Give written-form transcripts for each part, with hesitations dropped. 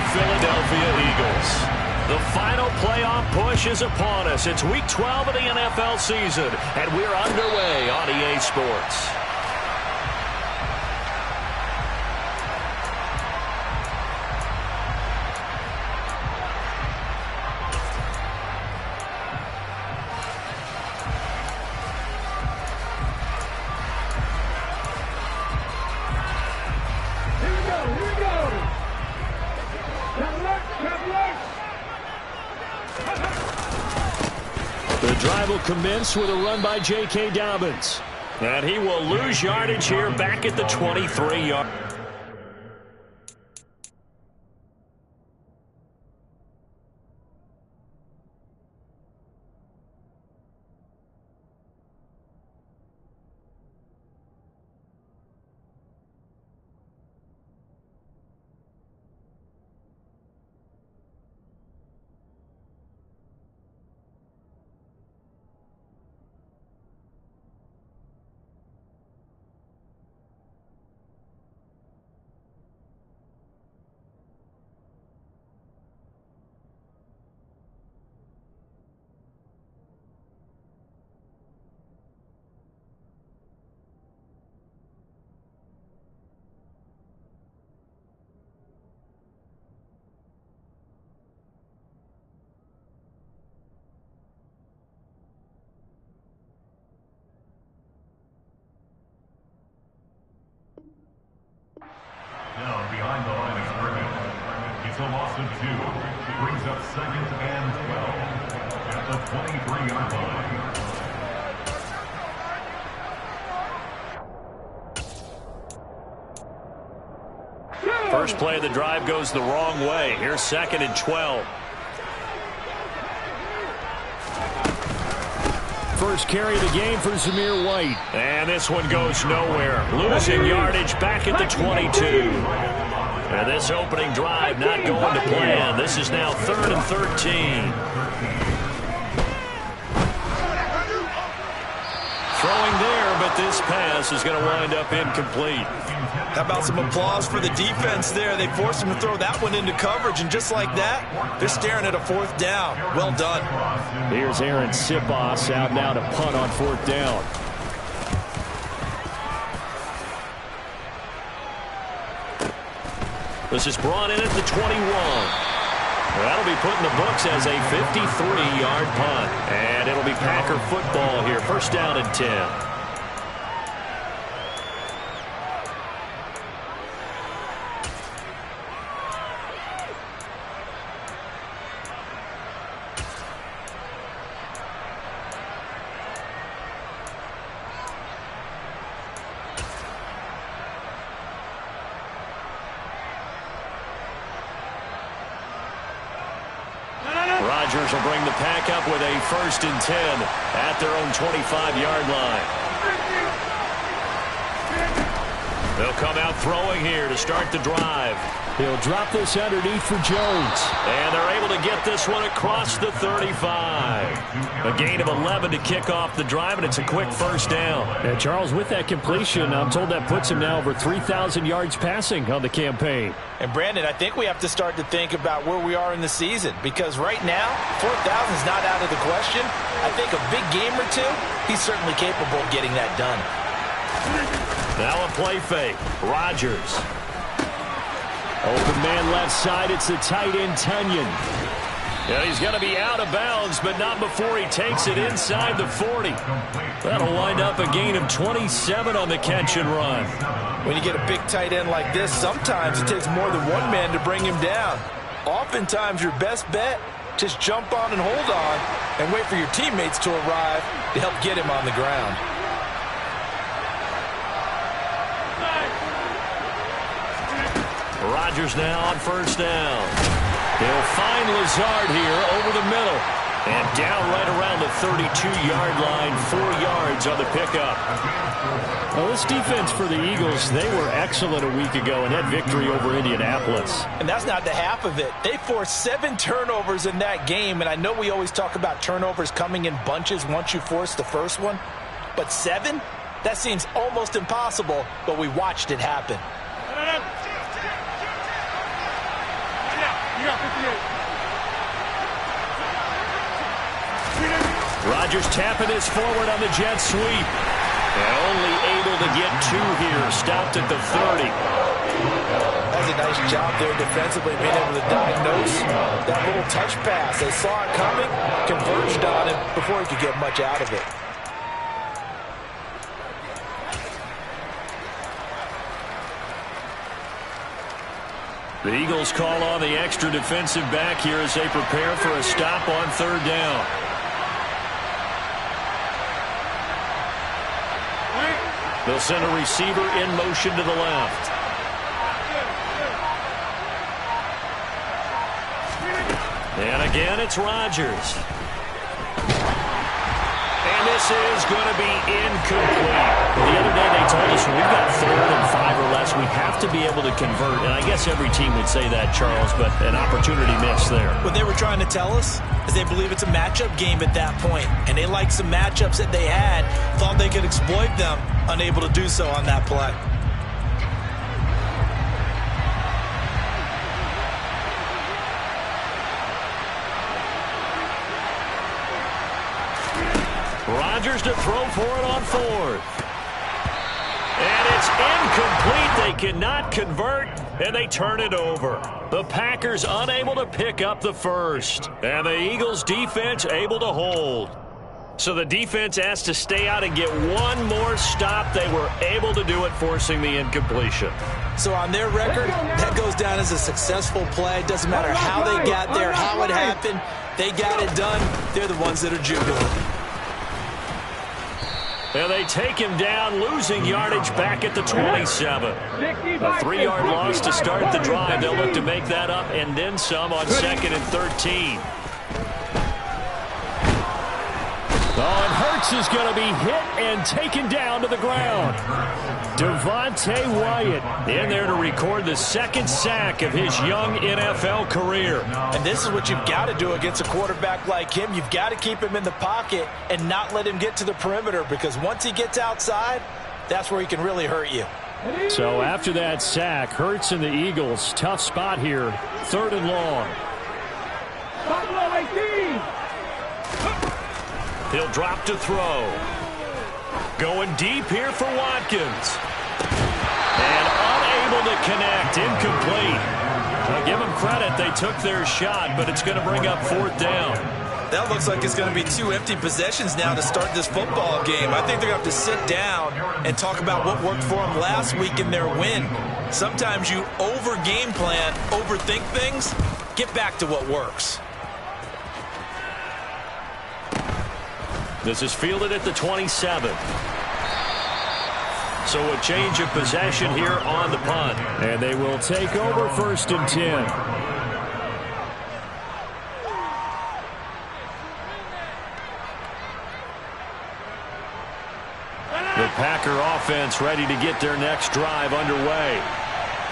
the Philadelphia Eagles. The final playoff push is upon us. It's Week 12 of the NFL season, and we're underway on EA Sports. The drive will commence with a run by J.K. Dobbins. And he will lose yardage here back at the 23-yard. Now behind the line of scrimmage. It's a loss of 2. Brings up 2nd and 12 at the 23-yard line. First play of the drive goes the wrong way. Here's 2nd and 12. First carry of the game for Zamir White. And this one goes nowhere. Losing yardage back at the 22. And this opening drive not going to plan. This is now 3rd and 13. Throwing there, but this pass is going to wind up incomplete. How about some applause for the defense there? They forced him to throw that one into coverage, and just like that, they're staring at a 4th down. Well done. Here's Aaron Sipos out now to punt on 4th down. This is brought in at the 21. That'll be put in the books as a 53-yard punt. And it'll be Packer football here. First down and 10. Rodgers will bring the pack up with a 1st and 10 at their own 25-yard line. They'll come out throwing here to start the drive. He'll drop this underneath for Jones. And they're able to get this one across the 35. A gain of 11 to kick off the drive, and it's a quick first down. And Charles, with that completion, I'm told that puts him now over 3,000 yards passing on the campaign. And Brandon, I think we have to start to think about where we are in the season, because right now, 4,000 is not out of the question. I think a big game or two, he's certainly capable of getting that done. Now a play fake. Rodgers. Open man left side. It's the tight end, Tunyon. Yeah, he's going to be out of bounds, but not before he takes it inside the 40. That'll wind up a gain of 27 on the catch and run. When you get a big tight end like this, sometimes it takes more than one man to bring him down. Oftentimes, your best bet, just jump on and hold on and wait for your teammates to arrive to help get him on the ground. Rodgers now on first down. He'll find Lazard here over the middle. And down right around the 32-yard line, 4 yards on the pickup. Well, this defense for the Eagles, they were excellent a week ago in that victory over Indianapolis. And that's not the half of it. They forced 7 turnovers in that game, and I know we always talk about turnovers coming in bunches once you force the first one. But 7? That seems almost impossible, but we watched it happen. Rodgers tapping this forward on the jet sweep. And only able to get 2 here. Stopped at the 30. That's a nice job there defensively, being able to diagnose that little touch pass. They saw it coming, converged on him before he could get much out of it. The Eagles call on the extra defensive back here as they prepare for a stop on 3rd down. They'll send a receiver in motion to the left. And again, it's Rodgers. And this is going to be incomplete. The other day they told us when we've got 3rd and 5 or less, we have to be able to convert. And I guess every team would say that, Charles, but an opportunity missed there. What they were trying to tell us is they believe it's a matchup game at that point. And they liked some matchups that they had, thought they could exploit them, unable to do so on that play. Rodgers to throw for it on 4th. And it's incomplete. They cannot convert, and they turn it over. The Packers unable to pick up the 1st. And the Eagles defense able to hold. So the defense asked to stay out and get one more stop. They were able to do it, forcing the incompletion. So on their record, that goes down as a successful play. Doesn't matter how they got there, how it happened. They got it done. They're the ones that are jubilant. And they take him down, losing yardage back at the 27. A 3-yard loss to start the drive. They'll look to make that up and then some on 2nd and 13. Oh, and Hurts is going to be hit and taken down to the ground. Devontae Wyatt in there to record the 2nd sack of his young NFL career. And this is what you've got to do against a quarterback like him. You've got to keep him in the pocket and not let him get to the perimeter, because once he gets outside, that's where he can really hurt you. So after that sack, Hurts and the Eagles, tough spot here, 3rd and long. He'll drop to throw. Going deep here for Watkins. And unable to connect. Incomplete. I'll give them credit. They took their shot, but it's going to bring up 4th down. That looks like it's going to be 2 empty possessions now to start this football game. I think they're going to have to sit down and talk about what worked for them last week in their win. Sometimes you over-game plan, overthink things. Get back to what works. This is fielded at the 27. So a change of possession here on the punt. And they will take over 1st and 10. The Packer offense ready to get their next drive underway.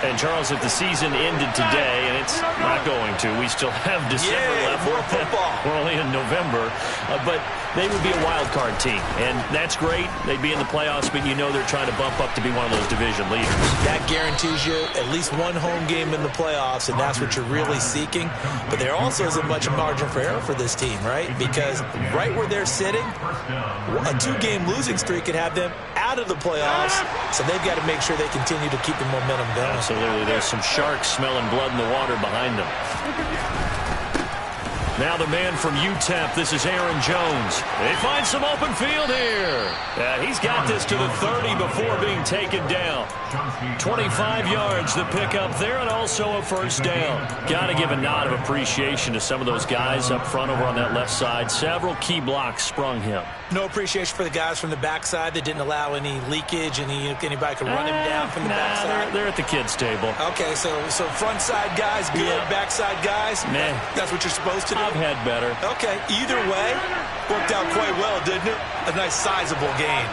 And, Charles, if the season ended today, and it's not going to, we still have December left. More football. We're only in November. But they would be a wild card team. And that's great. They'd be in the playoffs, but you know they're trying to bump up to be one of those division leaders. That guarantees you at least one home game in the playoffs, and that's what you're really seeking. But there also isn't much margin for error for this team, right? Because right where they're sitting, a 2-game losing streak could have them out of the playoffs. So they've got to make sure they continue to keep the momentum going. Absolutely. There's some sharks smelling blood in the water behind them. Now the man from UTEP, this is Aaron Jones. They find some open field here. He's got this to the 30 before being taken down. 25 yards the pickup there, and also a 1st down. Got to give a nod of appreciation to some of those guys up front over on that left side. Several key blocks sprung him. No appreciation for the guys from the backside that didn't allow any leakage, and anybody could run him down from the backside. They're at the kids' table. Okay, so front side guys good, backside guys, that's what you're supposed to do? I've had better. Okay, either way, worked out quite well, didn't it? A nice sizable gain.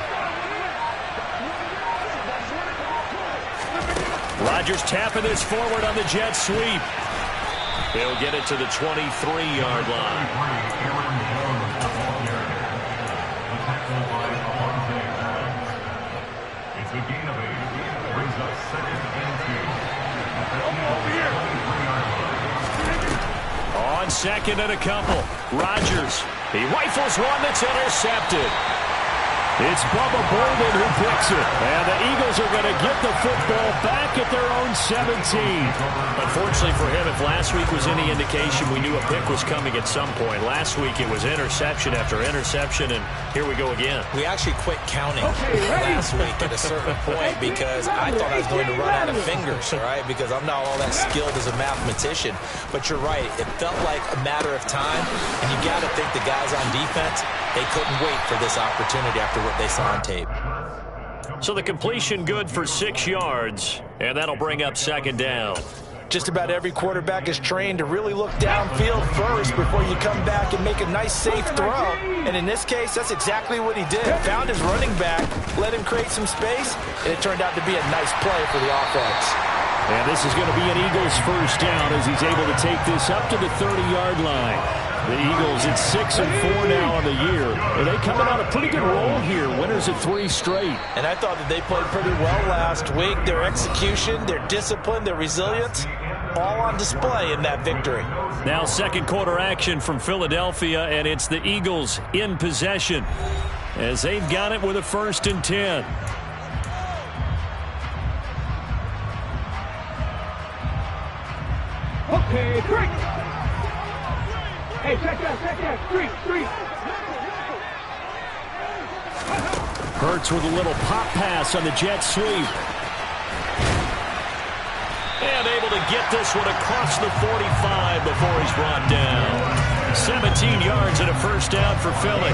Rodgers tapping this forward on the jet sweep. He'll get it to the 23-yard line. It's a gain of 8. Brings up 2nd and 2. on second and a couple. Rodgers, he rifles one that's intercepted. It's Bubba Bolden who picks it. And the Eagles are going to get the football back at their own 17. Unfortunately for him, if last week was any indication, we knew a pick was coming at some point. Last week it was interception after interception, and here we go again. We actually quit counting last week at a certain point because I thought I was going to run out of fingers, right? Because I'm not all that skilled as a mathematician. But you're right. It felt like a matter of time, and you got to think the guys on defense, they couldn't wait for this opportunity after what they saw on tape. So the completion good for 6 yards, and that'll bring up second down. Just about every quarterback is trained to really look downfield first before you come back and make a nice, safe throw. And in this case, that's exactly what he did. Found his running back, let him create some space, and it turned out to be a nice play for the offense. And this is going to be an Eagles first down as he's able to take this up to the 30-yard line. The Eagles at 6-4 now on the year. Are they coming on a pretty good roll here? Winners of 3 straight. And I thought that they played pretty well last week. Their execution, their discipline, their resilience, all on display in that victory. Now second quarter action from Philadelphia, and it's the Eagles in possession as they've got it with a 1st and 10. Okay, great. Hey, check that, three. Hurts with a little pop pass on the jet sweep. And able to get this one across the 45 before he's brought down. 17 yards and a first down for Philly.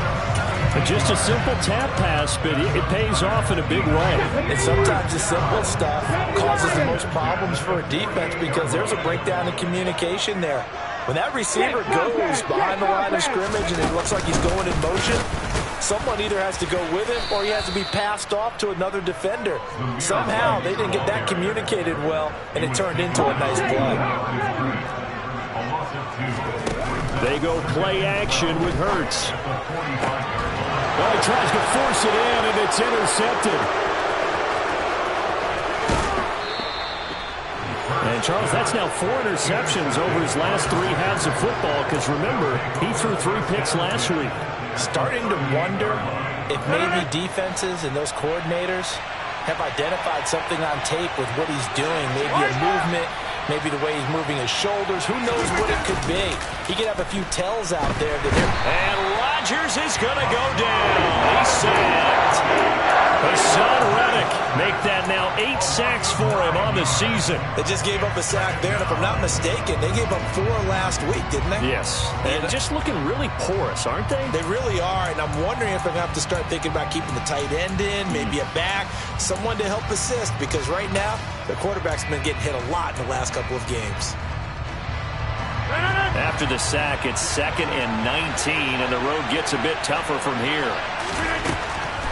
Just a simple tap pass, but it pays off in a big way. And sometimes the simple stuff causes the most problems for a defense because there's a breakdown in communication there. When that receiver goes behind the line of scrimmage and it looks like he's going in motion, someone either has to go with him or he has to be passed off to another defender. Somehow they didn't get that communicated well, and it turned into a nice play. They go play action with Hurts. Well, he tries to force it in, and it's intercepted. And, Charles, that's now 4 interceptions over his last 3 halves of football because, remember, he threw 3 picks last week. Starting to wonder if maybe defenses and those coordinators have identified something on tape with what he's doing, maybe a movement, maybe the way he's moving his shoulders. Who knows what it could be? He could have a few tells out there. And Rodgers is going to go down. He's sacked. Hassan Reddick make that now 8 sacks for him on the season. They just gave up a sack there, and if I'm not mistaken, they gave up 4 last week, didn't they? Yes. And just looking really porous, aren't they? They really are, and I'm wondering if they're going to have to start thinking about keeping the tight end in, maybe a back, someone to help assist, because right now, the quarterback's been getting hit a lot in the last couple of games. After the sack, it's 2nd and 19, and the road gets a bit tougher from here.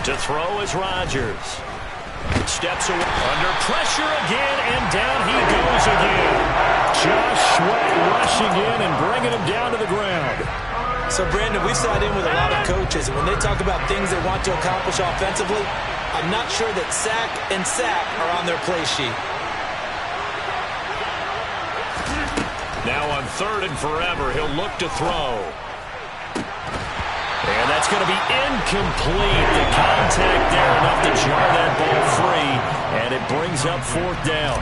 To throw is Rodgers. Steps away. Under pressure again, and down he goes again. Josh Sweat rushing in and bringing him down to the ground. So, Brandon, we've sat in with a lot of coaches, and when they talk about things they want to accomplish offensively, I'm not sure that sack and sack are on their play sheet. Now on 3rd and forever, he'll look to throw. And that's going to be incomplete. The contact there enough to jar that ball free, and it brings up 4th down.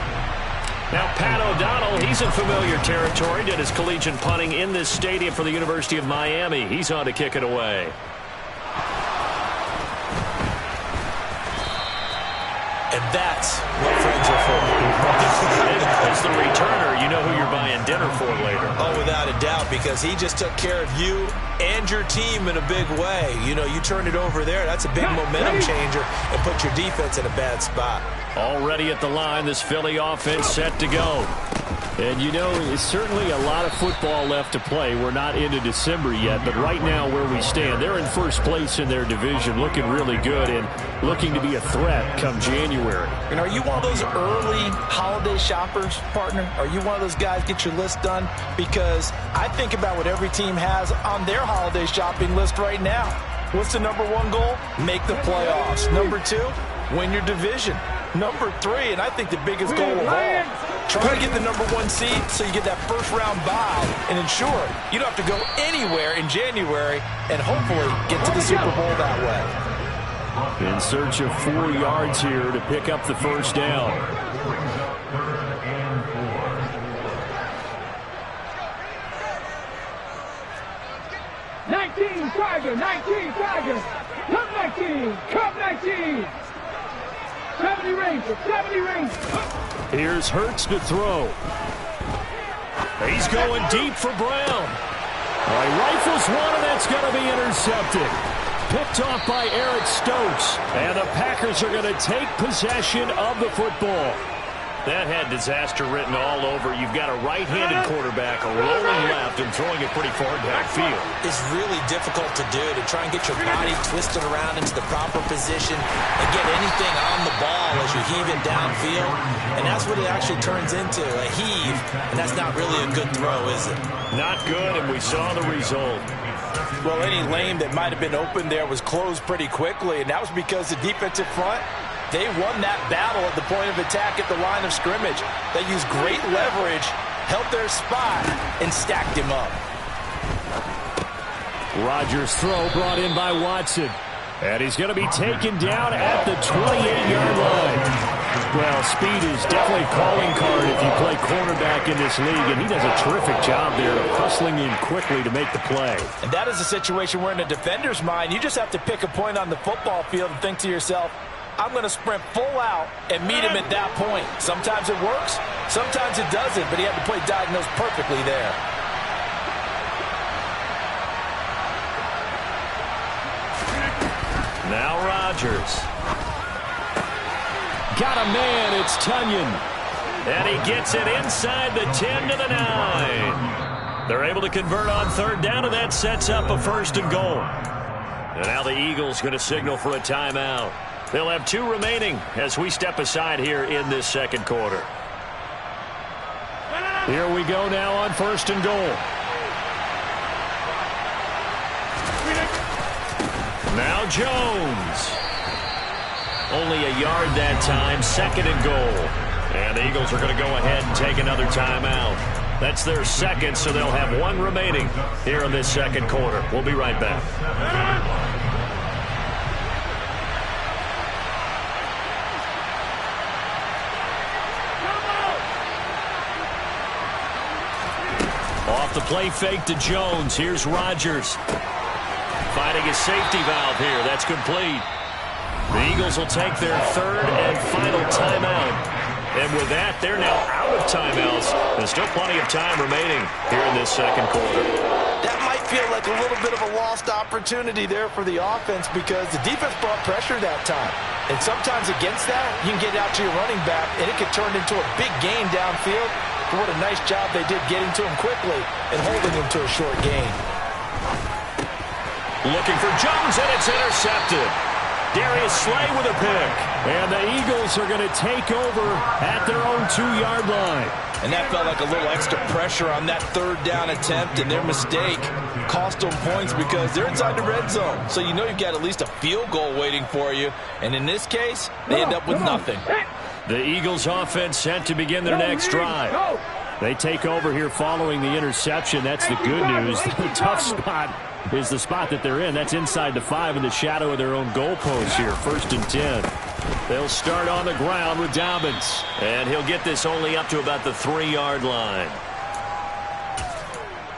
Now Pat O'Donnell, he's in familiar territory, did his collegiate punting in this stadium for the University of Miami. He's on to kick it away. And that's what friends are for. As the returner, you know who you're buying dinner for later. Oh, without a doubt, because he just took care of you and your team in a big way. You know, you turn it over there, that's a big momentum changer and put your defense in a bad spot. Already at the line, this Philly offense set to go. And, you know, it's certainly a lot of football left to play. We're not into December yet, but right now where we stand, they're in first place in their division, looking really good and looking to be a threat come January. And are you one of those early holiday shoppers, partner? Are you one of those guys get your list done? Because I think about what every team has on their holiday shopping list right now. What's the number 1 goal? Make the playoffs. Number 2, win your division. Number 3, and I think the biggest goal of all, Try to get the #1 seed so you get that first-round bye and ensure you don't have to go anywhere in January and hopefully get to the Super Bowl that way. In search of 4 yards here to pick up the first down. 19 Tiger, 19 Tiger. Come 19, come 19. 70 Ranger, 70 Ranger. Here's Hurts to throw. He's going deep for Brown. He rifles one, and that's going to be intercepted. Picked off by Eric Stokes. And the Packers are going to take possession of the football. That had disaster written all over. You've got a right-handed quarterback rolling left and throwing it pretty far downfield. It's really difficult to do, to try and get your body twisted around into the proper position and get anything on the ball as you heave it downfield. And that's what it actually turns into, a heave. And that's not really a good throw, is it? Not good, and we saw the result. Well, any lane that might have been open there was closed pretty quickly, and that was because the defensive front, they won that battle at the point of attack at the line of scrimmage. They used great leverage, held their spot, and stacked him up. Rodgers' throw brought in by Watson. And he's going to be taken down at the 28-yard line. Well, speed is definitely a calling card if you play cornerback in this league, and he does a terrific job there of hustling in quickly to make the play. And that is a situation where in a defender's mind, you just have to pick a point on the football field and think to yourself, I'm going to sprint full out and meet him at that point. Sometimes it works, sometimes it doesn't, but he had the play diagnosed perfectly there. Now Rodgers. Got a man, it's Tunyon. And he gets it inside the 10 to the 9. They're able to convert on third down, and that sets up a 1st and goal. And now the Eagles going to signal for a timeout. They'll have 2 remaining as we step aside here in this second quarter. Here we go now on 1st and goal. Now Jones. Only a yard that time, 2nd and goal. And the Eagles are going to go ahead and take another timeout. That's their 2nd, so they'll have 1 remaining here in this second quarter. We'll be right back. Off the play fake to Jones. Here's Rodgers. Finding a safety valve here. That's complete. The Eagles will take their 3rd and final timeout. And with that, they're now out of timeouts. There's still plenty of time remaining here in this second quarter. That might feel like a little bit of a lost opportunity there for the offense because the defense brought pressure that time. And sometimes against that, you can get out to your running back, and it could turn into a big gain downfield. But what a nice job they did getting to him quickly and holding him to a short gain. Looking for Jones, and it's intercepted. Darius Slay with a pick. And the Eagles are going to take over at their own 2-yard line. And that felt like a little extra pressure on that 3rd down attempt, and their mistake cost them points because they're inside the red zone. So you know you've got at least a field goal waiting for you. And in this case, they end up with nothing. The Eagles offense set to begin their next drive. They take over here following the interception. That's the good news. The tough spot is the spot that they're in. That's inside the 5 in the shadow of their own goalpost here. 1st and 10. They'll start on the ground with Dobbins. And he'll get this only up to about the 3-yard line.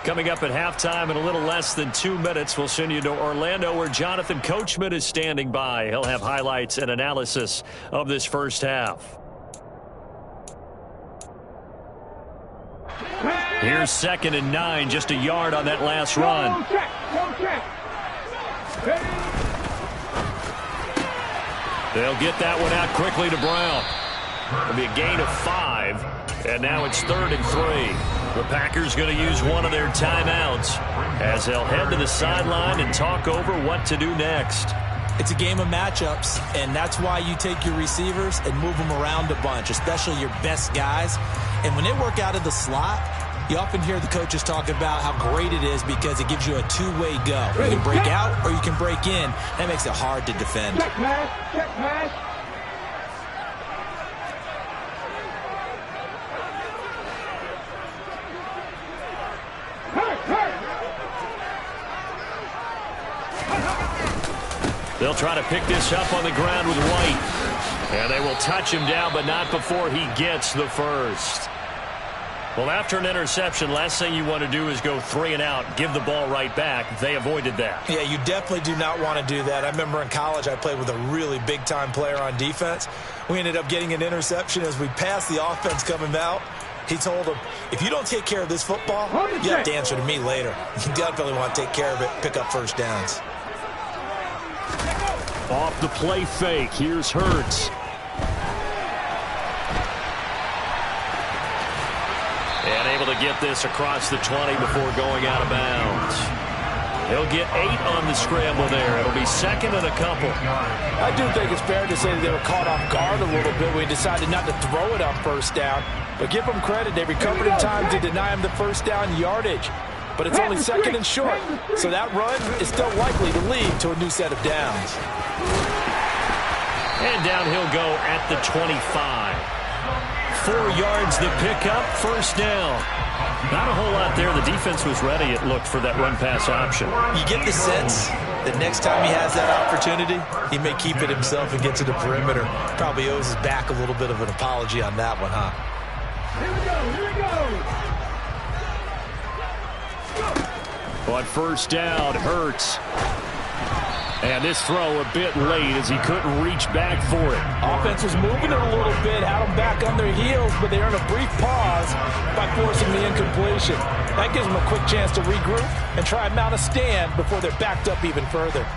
Coming up at halftime in a little less than 2 minutes, we'll send you to Orlando where Jonathan Coachman is standing by. He'll have highlights and analysis of this first half. Here's 2nd and 9, just a yard on that last run. They'll get that one out quickly to Brown. It'll be a gain of 5, and now it's 3rd and 3. The Packers going to use one of their timeouts as they'll head to the sideline and talk over what to do next. It's a game of matchups, and that's why you take your receivers and move them around a bunch, especially your best guys. And when they work out of the slot, you often hear the coaches talk about how great it is because it gives you a 2-way go. You can break out or you can break in. That makes it hard to defend. Check pass, check pass. They'll try to pick this up on the ground with White. And they will touch him down, but not before he gets the first. Well, after an interception, last thing you want to do is go 3 and out, give the ball right back. They avoided that. Yeah, you definitely do not want to do that. I remember in college I played with a really big-time player on defense. We ended up getting an interception as we passed the offense coming out. He told him, if you don't take care of this football, you have to answer to me later. You definitely want to take care of it, pick up first downs. Off the play fake, here's Hurts. And able to get this across the 20 before going out of bounds. He'll get 8 on the scramble there. It'll be second and a couple. I do think it's fair to say that they were caught off guard a little bit. We decided not to throw it on first down. But give them credit. They recovered in time to deny him the first down yardage. But it's only second and short. So that run is still likely to lead to a new set of downs. And down he'll go at the 25. 4 yards the pickup, first down. Not a whole lot there. The defense was ready, it looked, for that run-pass option. You get the sense that next time he has that opportunity, he may keep it himself and get to the perimeter. Probably owes his back a little bit of an apology on that one, huh? Here we go. On first down, Hurts. And this throw a bit late as he couldn't reach back for it. Offense was moving it a little bit, had them back on their heels, but they earned a brief pause by forcing the incompletion. That gives them a quick chance to regroup and try and mount a stand before they're backed up even further.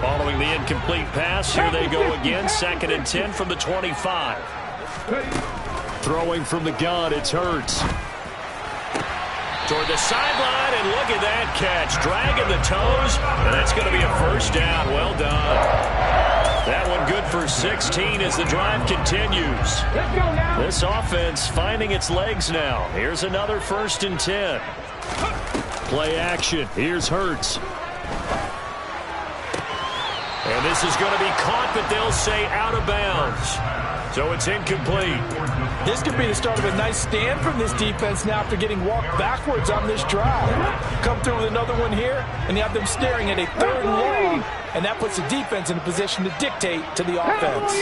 Following the incomplete pass, here they go again. Second and 10 from the 25. Throwing from the gun, it's Hurts. Toward the sideline, and look at that catch. Dragging the toes, and that's going to be a first down. Well done. That one good for 16 as the drive continues. This offense finding its legs now. Here's another first and 10. Play action. Here's Hurts. And this is going to be caught, but they'll say out of bounds. So it's incomplete. This could be the start of a nice stand from this defense now after getting walked backwards on this drive. Come through with another one here, and you have them staring at a 3rd and long, and that puts the defense in a position to dictate to the offense.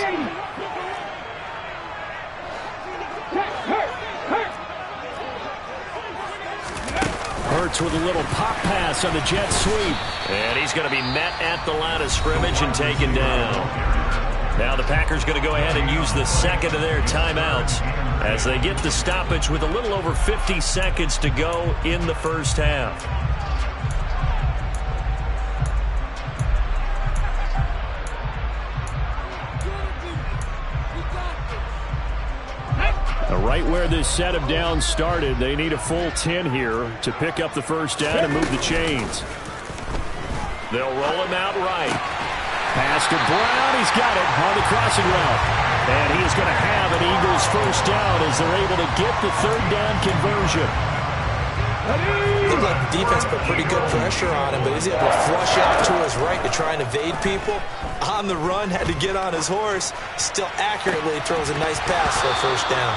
Hurts with a little pop pass on the jet sweep. And he's going to be met at the line of scrimmage and taken down. Now the Packers going to go ahead and use the second of their timeouts as they get the stoppage with a little over 50 seconds to go in the first half. Right where this set of downs started, they need a full 10 here to pick up the first down and move the chains. They'll roll him out right. Pass to Brown. He's got it on the crossing route. And he is going to have an Eagles first down as they're able to get the 3rd down conversion. Looked like the defense put pretty good pressure on him, but he's able to flush out to his right to try and evade people. On the run, had to get on his horse. Still accurately throws a nice pass for a first down.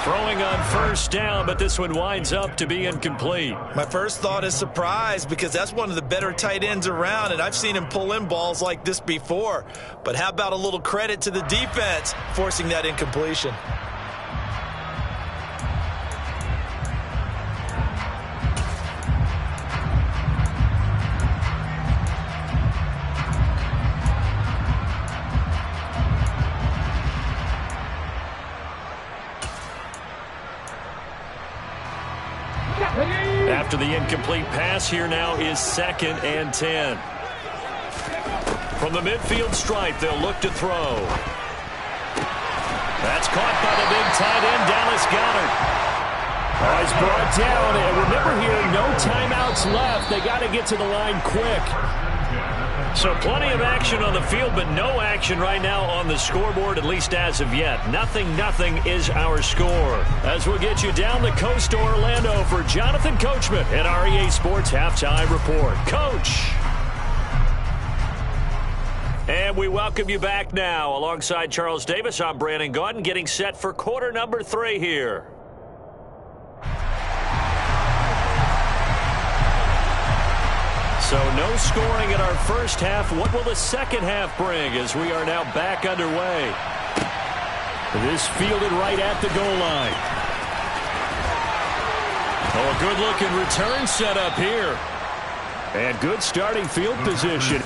Throwing on first down, but this one winds up to be incomplete. My first thought is surprise because that's one of the better tight ends around, and I've seen him pull in balls like this before. But how about a little credit to the defense forcing that incompletion? After the incomplete pass, here now is 2nd and 10. From the midfield stripe, they'll look to throw. That's caught by the big tight end, Dallas Goedert. Oh, he's brought down. And remember here, no timeouts left. They got to get to the line quick. So plenty of action on the field, but no action right now on the scoreboard, at least as of yet. Nothing is our score. As we'll get you down the coast to Orlando for Jonathan Coachman at our EA Sports Halftime Report. Coach! And we welcome you back now. Alongside Charles Davis, I'm Brandon Gaudin, getting set for quarter number 3 here. scoring in our first half. What will the second half bring as we are now back underway? This fielded right at the goal line. Oh, a good-looking return set up here. And good starting field position.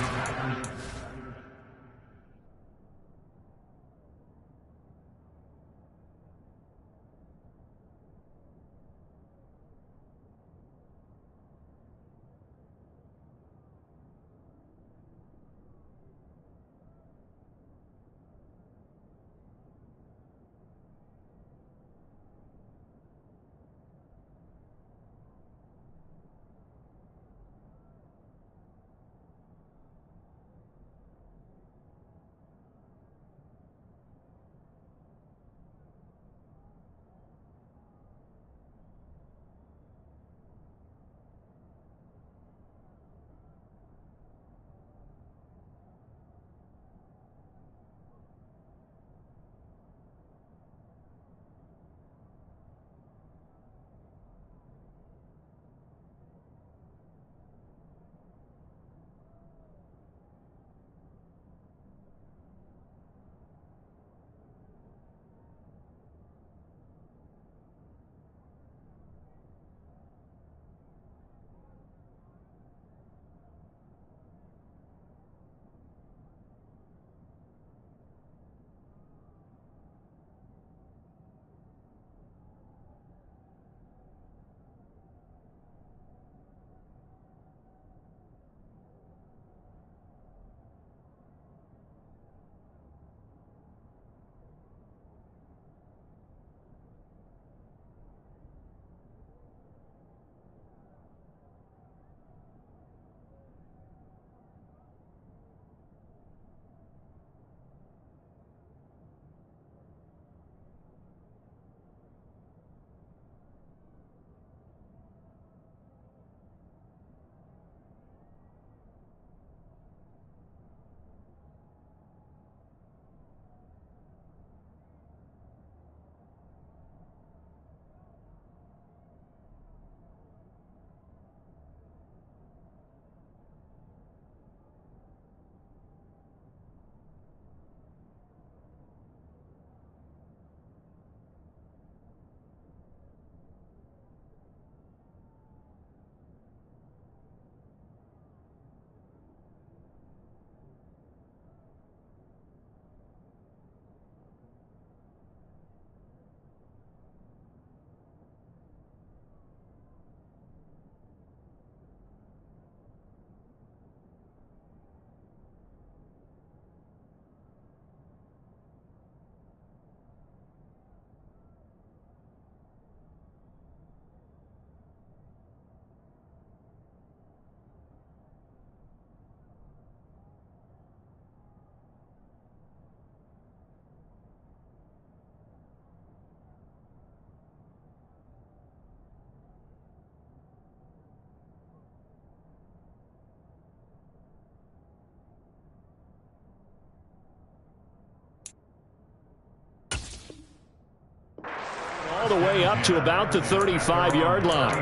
All the way up to about the 35-yard line.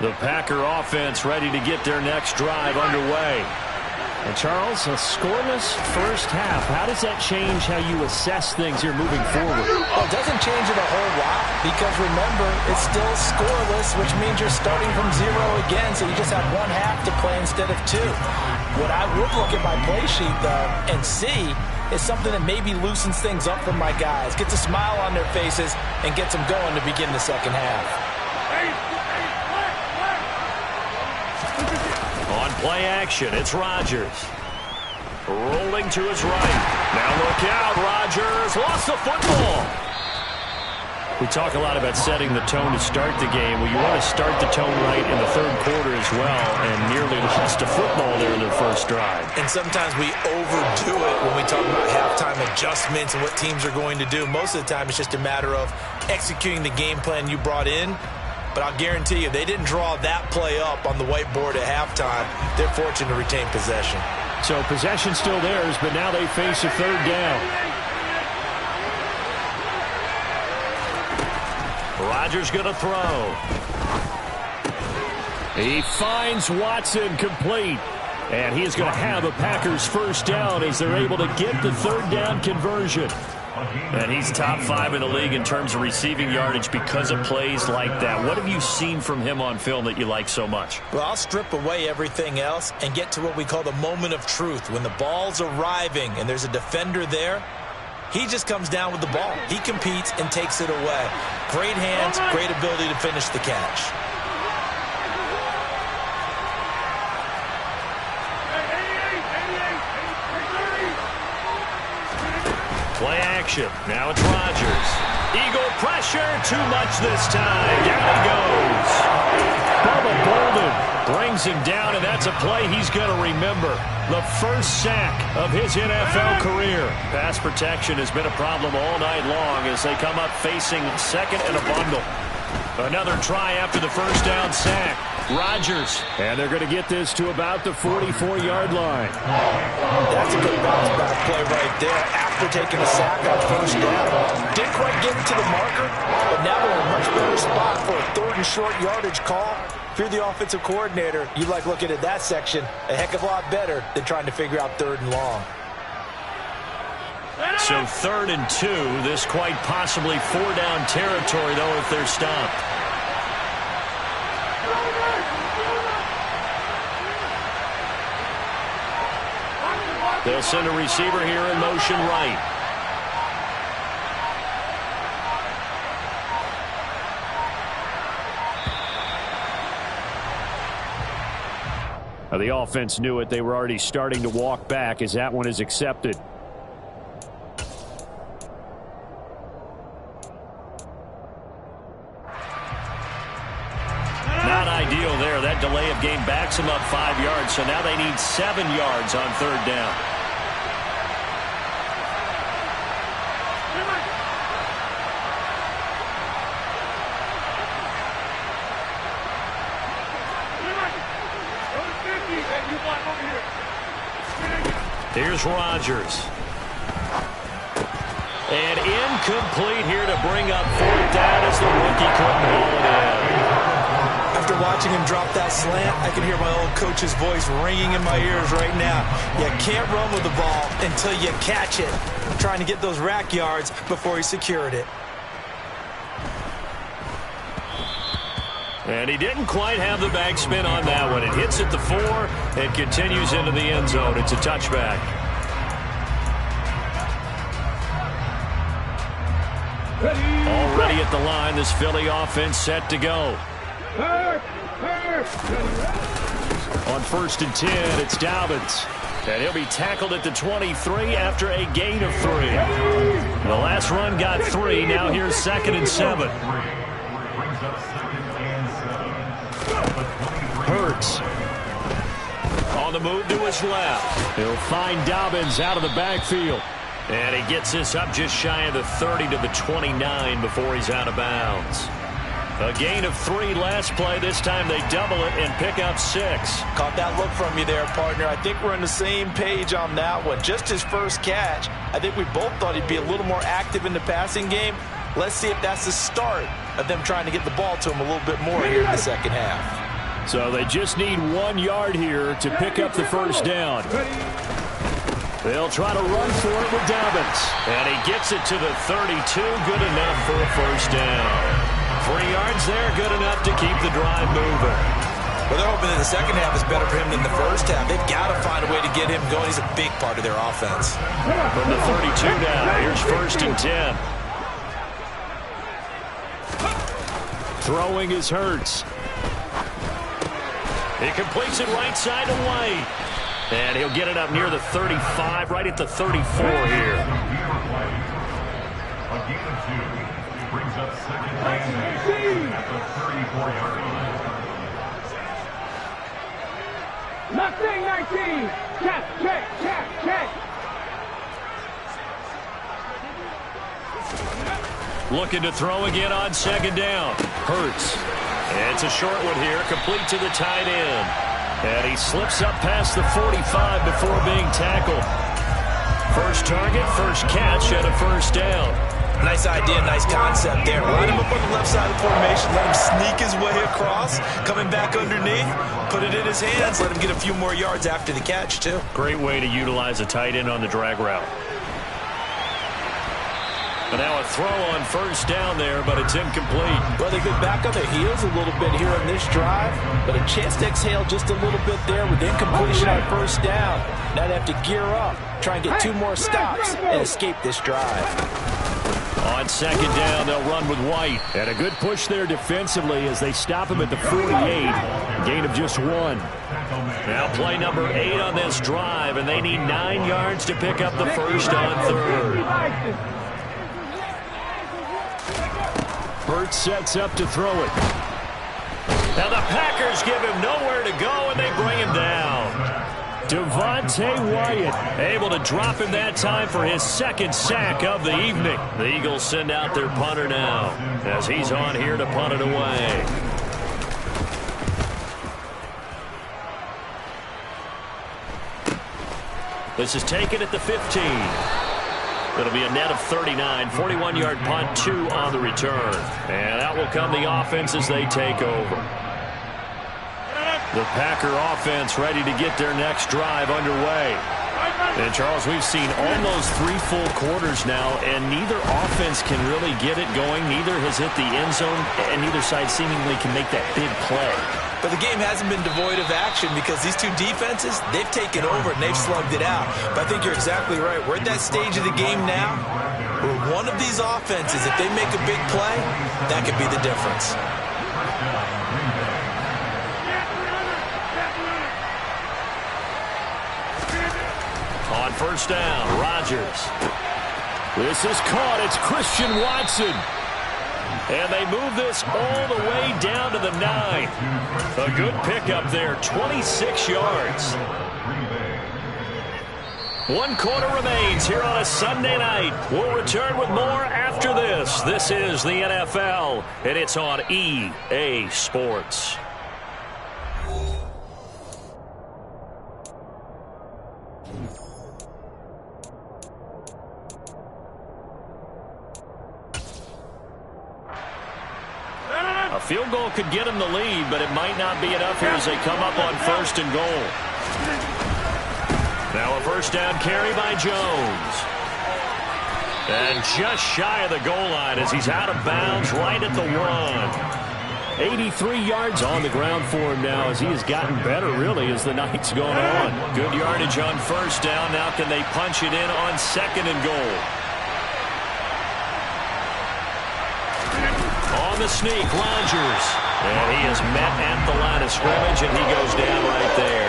The Packer offense ready to get their next drive underway. And Charles, a scoreless first half. How does that change how you assess things here moving forward? Well, it doesn't change it a whole lot because, remember, it's still scoreless, which means you're starting from zero again, so you just have one half to play instead of two. What I would look at my play sheet, though, and see is something that maybe loosens things up for my guys, gets a smile on their faces, and gets them going to begin the second half. On play action, it's Rodgers. Rolling to his right. Now look out, Rodgers lost the football. We talk a lot about setting the tone to start the game. Well, you want to start the tone right in the third quarter as well, and nearly lost a football there in their first drive. And sometimes we overdo it when we talk about halftime adjustments and what teams are going to do. Most of the time, it's just a matter of executing the game plan you brought in. But I'll guarantee you, if they didn't draw that play up on the whiteboard at halftime, they're fortunate to retain possession. So possession still theirs, but now they face a third down. Rodgers going to throw. He finds Watson complete. And he is going to have a Packers first down as they're able to get the third down conversion. And he's top 5 in the league in terms of receiving yardage because of plays like that. What have you seen from him on film that you like so much? Well, I'll strip away everything else and get to what we call the moment of truth. When the ball's arriving and there's a defender there, he just comes down with the ball. He competes and takes it away. Great hands, great ability to finish the catch. Play action. Now it's Rodgers. Eagle pressure. Too much this time. Down he goes. Bubba Bolden brings him down, and that's a play he's going to remember. The first sack of his NFL career. Pass protection has been a problem all night long as they come up facing second and a bundle. Another try after the first down sack. Rodgers. And they're going to get this to about the 44-yard line. That's a good bounce back play right there after taking a sack on first down. Didn't quite get it to the marker, but now they're in a much better spot for a third and short yardage call. If you're the offensive coordinator, you like looking at that section a heck of a lot better than trying to figure out third and long. So 3rd and 2. This quite possibly 4-down territory, though, if they're stopped. They'll send a receiver here in motion right. Now the offense knew it. They were already starting to walk back as that one is accepted. Not ideal there. That delay of game backs them up 5 yards, so now they need 7 yards on 3rd down. Here's Rodgers. And incomplete here to bring up 4th down as the rookie couldn't haul it in. After watching him drop that slant, I can hear my old coach's voice ringing in my ears right now. You can't run with the ball until you catch it. Trying to get those rack yards before he secured it. And he didn't quite have the back spin on that one. It hits at the 4 and continues into the end zone. It's a touchback. Already at the line, this Philly offense set to go. On 1st and 10, it's Dobbins. And he'll be tackled at the 23 after a gain of 3. The last run got 3. Now here's 2nd and 7. Hurts. On the move to his left. He'll find Dobbins out of the backfield. And he gets this up just shy of the 30 to the 29 before he's out of bounds. A gain of 3 last play. This time they double it and pick up 6. Caught that look from you there, partner. I think we're on the same page on that one. Just his first catch. I think we both thought he'd be a little more active in the passing game. Let's see if that's the start of them trying to get the ball to him a little bit more here in the second half. So they just need 1 yard here to pick up the first down. They'll try to run for it with Dobbins. And he gets it to the 32. Good enough for a first down. 3 yards there, good enough to keep the drive moving. Well, they're hoping that the second half is better for him than the first half. They've got to find a way to get him going. He's a big part of their offense. From the 32 now, here's 1st and 10. Throwing is Hurts. He completes it right side to White. And he'll get it up near the 35, right at the 34 here. A gain of 2 brings up 2nd and 8 at the 34-yard line. Mustang 19. Check. Looking to throw again on 2nd down. Hurts. And it's a short one here, complete to the tight end. And he slips up past the 45 before being tackled. First target, first catch, and a first down. Nice idea, nice concept there. Line him up on the left side of the formation, let him sneak his way across, coming back underneath, put it in his hands, let him get a few more yards after the catch, too. Great way to utilize a tight end on the drag route. And now a throw on first down there, but it's incomplete. Well, they've been back on their heels a little bit here on this drive, but a chance to exhale just a little bit there with incompletion on first down. Now they have to gear up, try and get 2 more stops, and escape this drive. On second down, they'll run with White. And a good push there defensively as they stop him at the 48. Gain of just 1. Now play number 8 on this drive, and they need 9 yards to pick up the first on third. Burt sets up to throw it. Now the Packers give him nowhere to go, and they bring him down. Devontae Wyatt able to drop him that time for his second sack of the evening. The Eagles send out their punter now as he's on here to punt it away. This is taken at the 15. It'll be a net of 39, 41-yard punt, 2 on the return. And out will come the offense as they take over. The Packer offense ready to get their next drive underway. And, Charles, we've seen almost 3 full quarters now, and neither offense can really get it going. Neither has hit the end zone, and neither side seemingly can make that big play. But the game hasn't been devoid of action because these 2 defenses, they've taken over and they've slugged it out. But I think you're exactly right. We're at that stage of the game now where one of these offenses, if they make a big play, that could be the difference. On first down, Rodgers. This is caught. It's Christian Watson. And they move this all the way down to the 9. A good pickup there, 26 yards. 1 quarter remains here on a Sunday night. We'll return with more after this. This is the NFL, and it's on EA Sports. A field goal could get them the lead, but it might not be enough here as they come up on first and goal. Now a first down carry by Jones. And just shy of the goal line as he's out of bounds right at the 1. 83 yards on the ground for him now as he has gotten better, really, as the night's gone on. Good yardage on first down. Now can they punch it in on second and goal? On the sneak, Rodgers. And he is met at the line of scrimmage, and he goes down right there.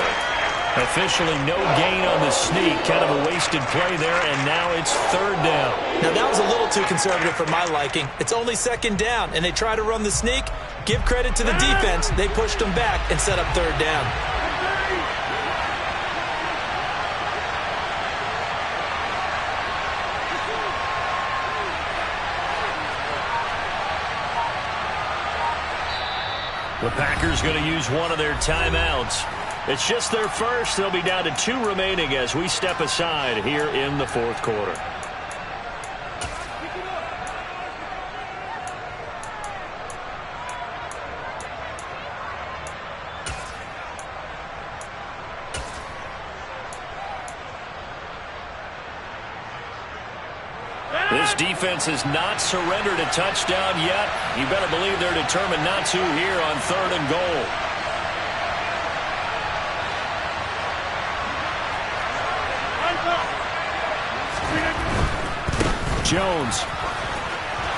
Officially no gain on the sneak. Kind of a wasted play there, and now it's third down. Now that was a little too conservative for my liking. It's only second down, and they try to run the sneak. Give credit to the defense. They pushed them back and set up third down. The Packers going to use one of their timeouts. It's just their first. They'll be down to 2 remaining as we step aside here in the 4th quarter. This defense has not surrendered a touchdown yet. You better believe they're determined not to here on third and goal. Jones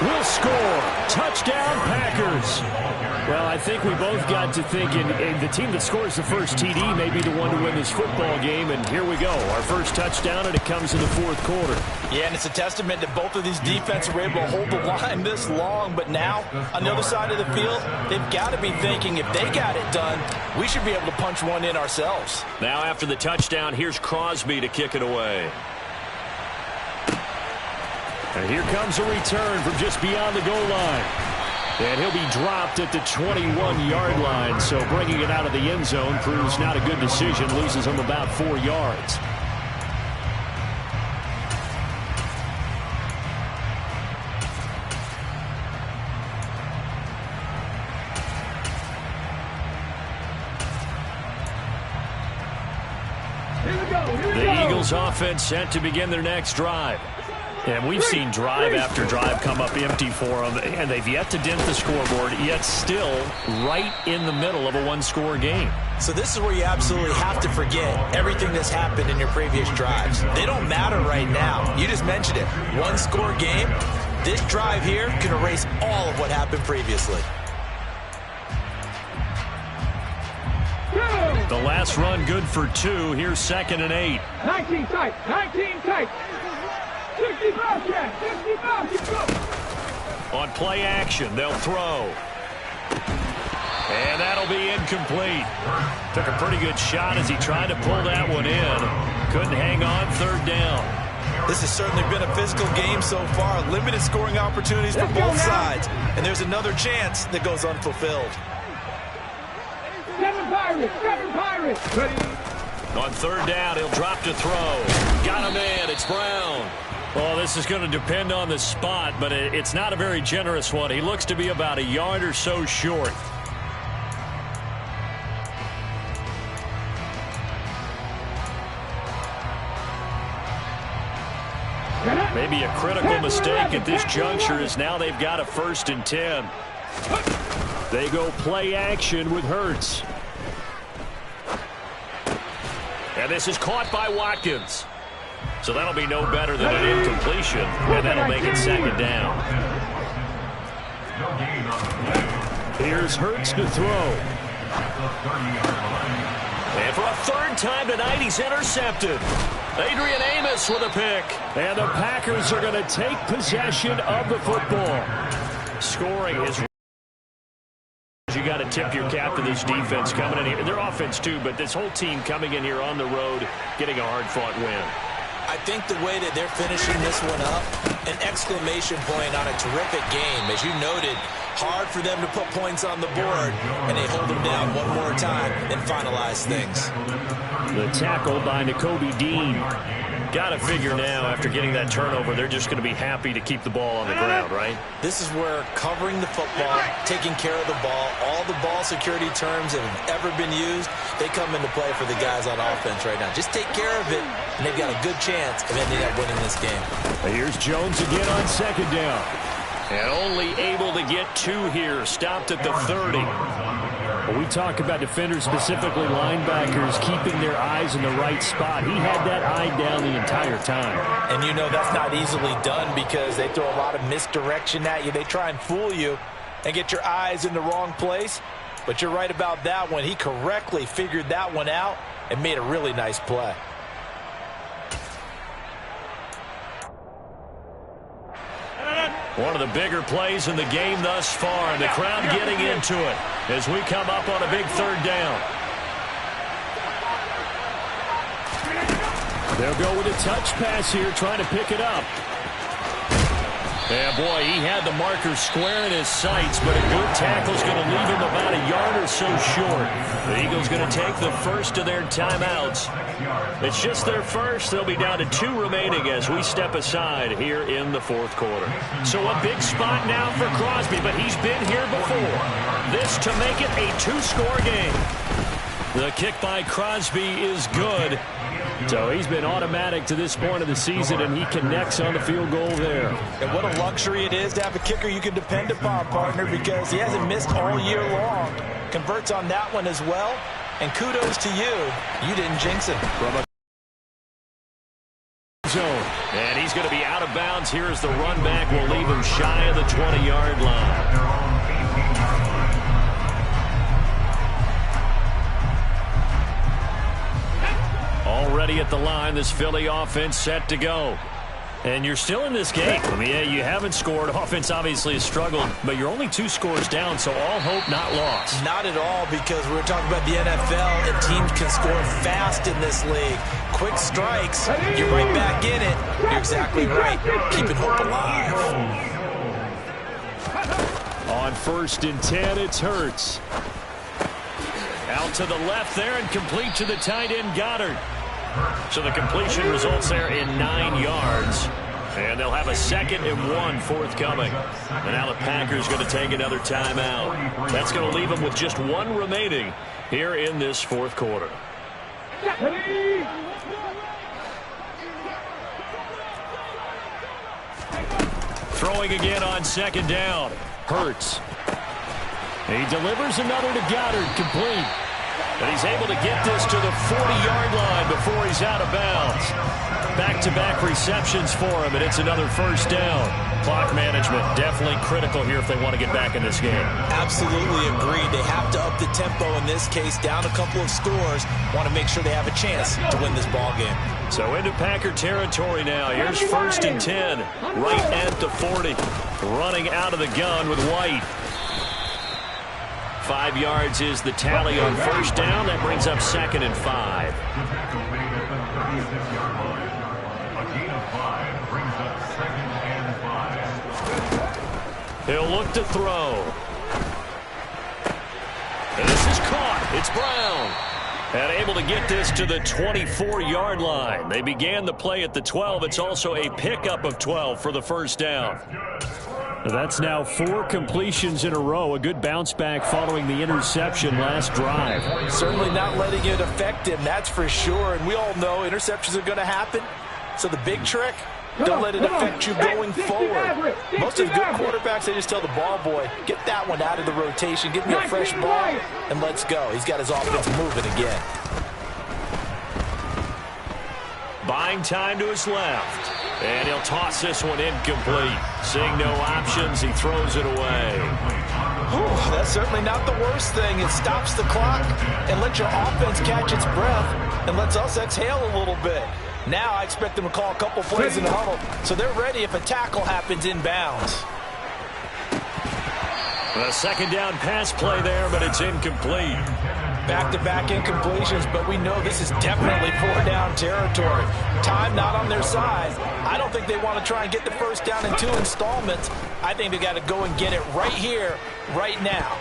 will score. Touchdown, Packers. Well, I think we both got to thinking the team that scores the first TD may be the one to win this football game, and here we go. Our first touchdown, and it comes in the 4th quarter. Yeah, and it's a testament that both of these defenses were able to hold the line this long, but now, on the other side of the field, they've got to be thinking if they got it done, we should be able to punch one in ourselves. Now after the touchdown, here's Crosby to kick it away. And here comes a return from just beyond the goal line. And he'll be dropped at the 21-yard line. So bringing it out of the end zone proves not a good decision. Loses him about 4 yards. The Eagles offense set to begin their next drive. And we've seen drive after drive come up empty for them, and they've yet to dent the scoreboard, yet still right in the middle of a one-score game. So this is where you absolutely have to forget everything that's happened in your previous drives. They don't matter right now. You just mentioned it. One-score game. This drive here can erase all of what happened previously. The last run good for 2. Here's 2nd and 8. 19 tight. 19 tight. 65 catch. 65. On play action, they'll throw. And that'll be incomplete. Took a pretty good shot as he tried to pull that one in. Couldn't hang on. 3rd down. This has certainly been a physical game so far. Limited scoring opportunities for both sides. And there's another chance that goes unfulfilled. 7 Pirates. 7 Pirates. On 3rd down, he'll drop to throw. Got him in. It's Brown. Well, this is going to depend on the spot, but it's not a very generous one. He looks to be about a yard or so short. Maybe a critical mistake at this juncture as now they've got a 1st and 10. They go play action with Hurts. And this is caught by Watkins. So that'll be no better than an incompletion, and that'll make it 2nd down. Here's Hurts to throw. And for a 3rd time tonight, he's intercepted. Adrian Amos with a pick. And the Packers are going to take possession of the football. Scoring is... You got to tip your cap to this defense coming in here. Their offense too, but this whole team coming in here on the road, getting a hard-fought win. I think the way that they're finishing this one up, an exclamation point on a terrific game. As you noted, hard for them to put points on the board, and they hold them down one more time and finalize things. The tackle by Nakobe Dean. Got to figure now, after getting that turnover, they're just going to be happy to keep the ball on the ground, right? This is where covering the football, taking care of the ball, all the ball security terms that have ever been used, they come into play for the guys on offense right now. Just take care of it, and they've got a good chance of ending up winning this game. Here's Jones again on 2nd down. And only able to get 2 here. Stopped at the 30. When we talk about defenders, specifically linebackers, keeping their eyes in the right spot, he had that eye down the entire time. And you know that's not easily done because they throw a lot of misdirection at you. They try and fool you and get your eyes in the wrong place. But you're right about that one. He correctly figured that one out and made a really nice play. One of the bigger plays in the game thus far, and the crowd getting into it as we come up on a big 3rd down. They'll go with a touch pass here, trying to pick it up. Yeah, boy, he had the marker square in his sights, but a good tackle's going to leave him about a yard or so short. The Eagles going to take the first of their timeouts. It's just their first. They'll be down to 2 remaining as we step aside here in the 4th quarter. So a big spot now for Crosby, but he's been here before. This to make it a 2-score game. The kick by Crosby is good. So he's been automatic to this point of the season, and he connects on the field goal there. And what a luxury it is to have a kicker you can depend upon, partner, because he hasn't missed all year long. Converts on that one as well. And kudos to you. You didn't jinx him. From a zone. And he's going to be out of bounds here as the run back will leave him shy of the 20-yard line. Already at the line, this Philly offense set to go. And you're still in this game. I mean, yeah, you haven't scored. Offense obviously has struggled, but you're only 2 scores down, so all hope not lost. Not at all, because we were talking about the NFL, and teams can score fast in this league. Quick strikes, you're right back in it. You're exactly right. Keeping hope alive. On 1st and 10, it's Hurts. Out to the left there and complete to the tight end, Goddard. So the completion results there in 9 yards. And they'll have a 2nd and 1 forthcoming. And now the Packers going to take another timeout. That's going to leave them with just 1 remaining here in this 4th quarter. Throwing again on 2nd down. Hurts. He delivers another to Goddard, complete. And he's able to get this to the 40-yard line before he's out of bounds. Back-to-back receptions for him, and it's another 1st down. Clock management definitely critical here if they want to get back in this game. Absolutely agreed. They have to up the tempo in this case, down a couple of scores. Want to make sure they have a chance to win this ball game. So into Packer territory now. Here's 1st and 10, right at the 40. Running out of the gun with White. 5 yards is the tally on 1st down. That brings up 2nd and 5. He'll look to throw. And this is caught. It's Brown. And able to get this to the 24-yard line. They began the play at the 12. It's also a pickup of 12 for the 1st down. That's now 4 completions in a row. A good bounce back following the interception last drive. Certainly not letting it affect him, that's for sure. And we all know interceptions are going to happen. So the big trick, don't let it affect you going forward. Most of the good quarterbacks, they just tell the ball boy, get that one out of the rotation, give me a fresh ball, and let's go. He's got his offense moving again. Buying time to his left. And he'll toss this one incomplete. Seeing no options, he throws it away. Whew, that's certainly not the worst thing. It stops the clock and lets your offense catch its breath and lets us exhale a little bit. Now I expect them to call a couple plays in the huddle, so they're ready if a tackle happens inbounds. A 2nd down pass play there, but it's incomplete. Back-to-back incompletions, but we know this is definitely 4-down territory. Time not on their side. I don't think they want to try and get the 1st down in 2 installments. I think they got to go and get it right here, right now.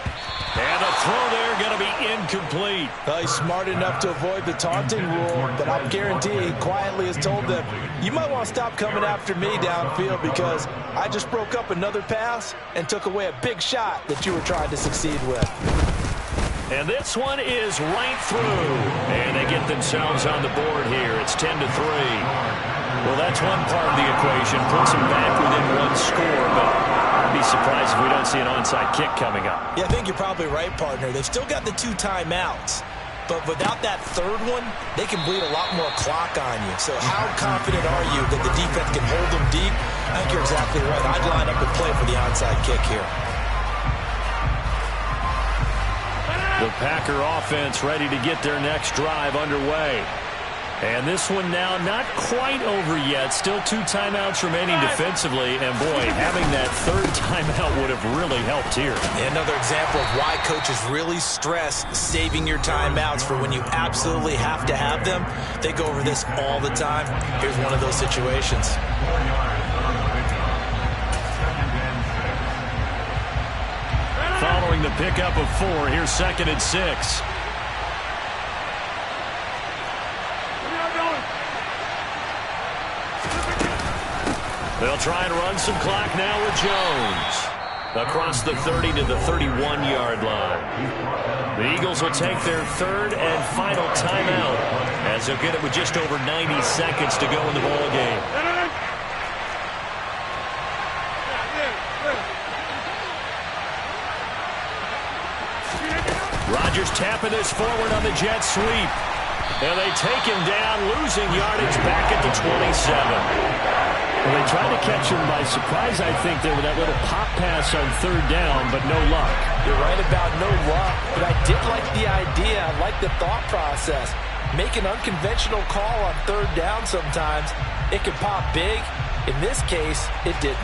And a throw there going to be incomplete. He's smart enough to avoid the taunting rule, but I'll guarantee he quietly has told them, you might want to stop coming after me downfield because I just broke up another pass and took away a big shot that you were trying to succeed with. And this one is right through. And they get themselves on the board here. It's 10-3. Well, that's one part of the equation. Puts them back within 1 score, but I'd be surprised if we don't see an onside kick coming up. Yeah, I think you're probably right, partner. They've still got the 2 timeouts. But without that 3rd one, they can bleed a lot more clock on you. So how confident are you that the defense can hold them deep? I think you're exactly right. I'd line up and play for the onside kick here. The Packer offense ready to get their next drive underway. And this one now not quite over yet. Still 2 timeouts remaining defensively. And, boy, having that 3rd timeout would have really helped here. Another example of why coaches really stress saving your timeouts for when you absolutely have to have them. They go over this all the time. Here's one of those situations. Following the pickup of 4, here's 2nd and 6. They'll try and run some clock now with Jones. Across the 30 to the 31-yard line. The Eagles will take their 3rd and final timeout as they'll get it with just over 90 seconds to go in the ball game. Rodgers tapping this forward on the jet sweep. And they take him down, losing yardage back at the 27. Well, they tried to catch him by surprise, I think, there with that little pop pass on 3rd down, but no luck. You're right about no luck, but I did like the idea. I like the thought process. Make an unconventional call on 3rd down sometimes. It can pop big. In this case, it didn't.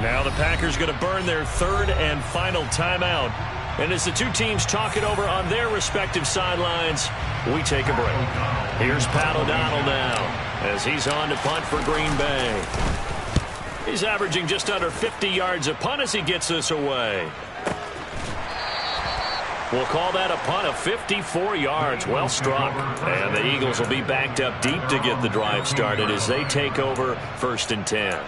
Now the Packers going to burn their third and final timeout. And as the two teams talk it over on their respective sidelines, we take a break. Here's Pat O'Donnell now as he's on to punt for Green Bay. He's averaging just under 50 yards a punt as he gets this away. We'll call that a punt of 54 yards. Well struck. And the Eagles will be backed up deep to get the drive started as they take over 1st and 10.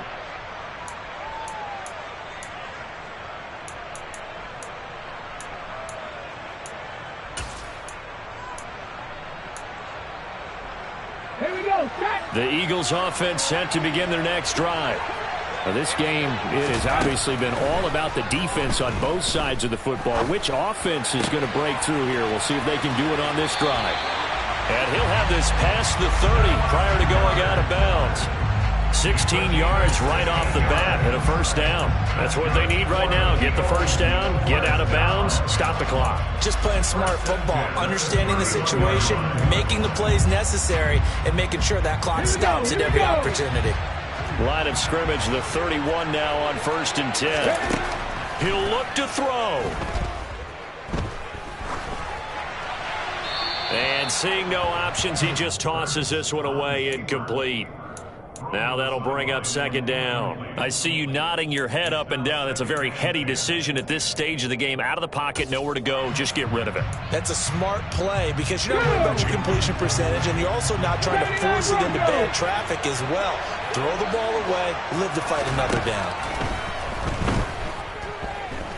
Here we go, set. The Eagles offense set to begin their next drive. Now, this game, it has obviously been all about the defense on both sides of the football. Which offense is going to break through here? We'll see if they can do it on this drive. And he'll have this past the 30 prior to going out of bounds. 16 yards right off the bat and a first down. That's what they need right now. Get the first down, get out of bounds, stop the clock. Just playing smart football, understanding the situation, making the plays necessary, and making sure that clock stops at every opportunity. Line of scrimmage, the 31 now on 1st and 10. He'll look to throw. And seeing no options, he just tosses this one away, incomplete. Now that'll bring up 2nd down. I see you nodding your head up and down. That's a very heady decision at this stage of the game. Out of the pocket, nowhere to go. Just get rid of it. That's a smart play because you're not worried about your completion percentage, and you're also not trying to force it into bad traffic as well. Throw the ball away, live to fight another down.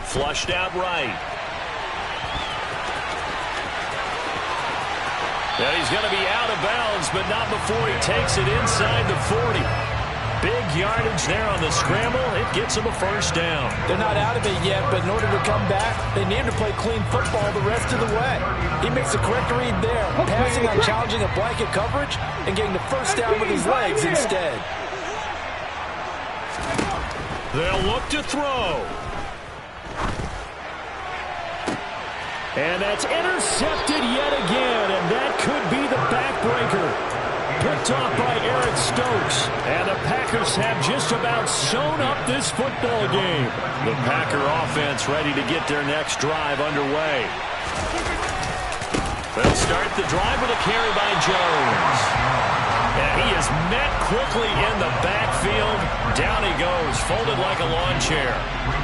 Flushed out right. And he's going to be out of bounds, but not before he takes it inside the 40. Big yardage there on the scramble. It gets him a first down. They're not out of it yet, but in order to come back, they need to play clean football the rest of the way. He makes the correct read there, passing on challenging a blanket coverage and getting the first down with his legs instead. They'll look to throw. And that's intercepted yet again, and that could be the backbreaker. Picked off by Eric Stokes, and the Packers have just about sewn up this football game. The Packer offense ready to get their next drive underway. They'll start the drive with a carry by Jones. And he is met quickly in the backfield. Down he goes, folded like a lawn chair.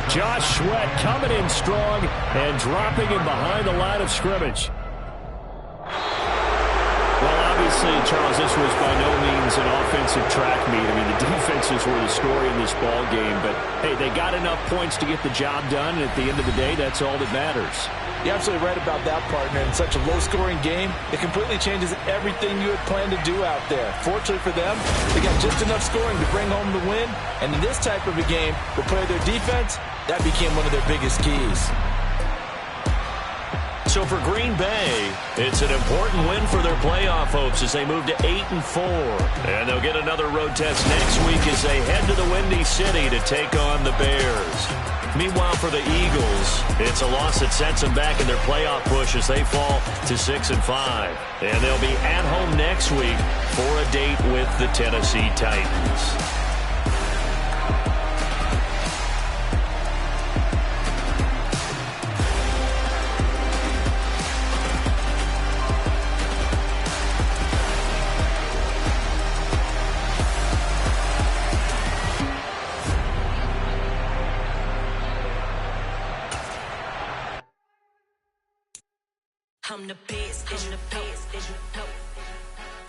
Josh Sweat coming in strong and dropping him behind the line of scrimmage. Well, obviously, Charles, this was by no means an offensive track meet. I mean, the defenses were the story in this ball game. But, hey, they got enough points to get the job done. And at the end of the day, that's all that matters. You're absolutely right about that, partner. In such a low-scoring game, it completely changes everything you had planned to do out there. Fortunately for them, they got just enough scoring to bring home the win. And in this type of a game, to play their defense, that became one of their biggest keys. So for Green Bay, it's an important win for their playoff hopes as they move to 8-4. And they'll get another road test next week as they head to the Windy City to take on the Bears. Meanwhile, for the Eagles, it's a loss that sets them back in their playoff push as they fall to 6-5. And they'll be at home next week for a date with the Tennessee Titans. I'm the best, I'm the best,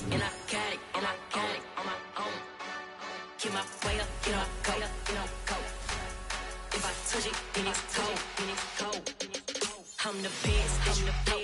and I got it, on my own. Keep my way up, get up, go. If I touch it, then it's cold, I'm the best,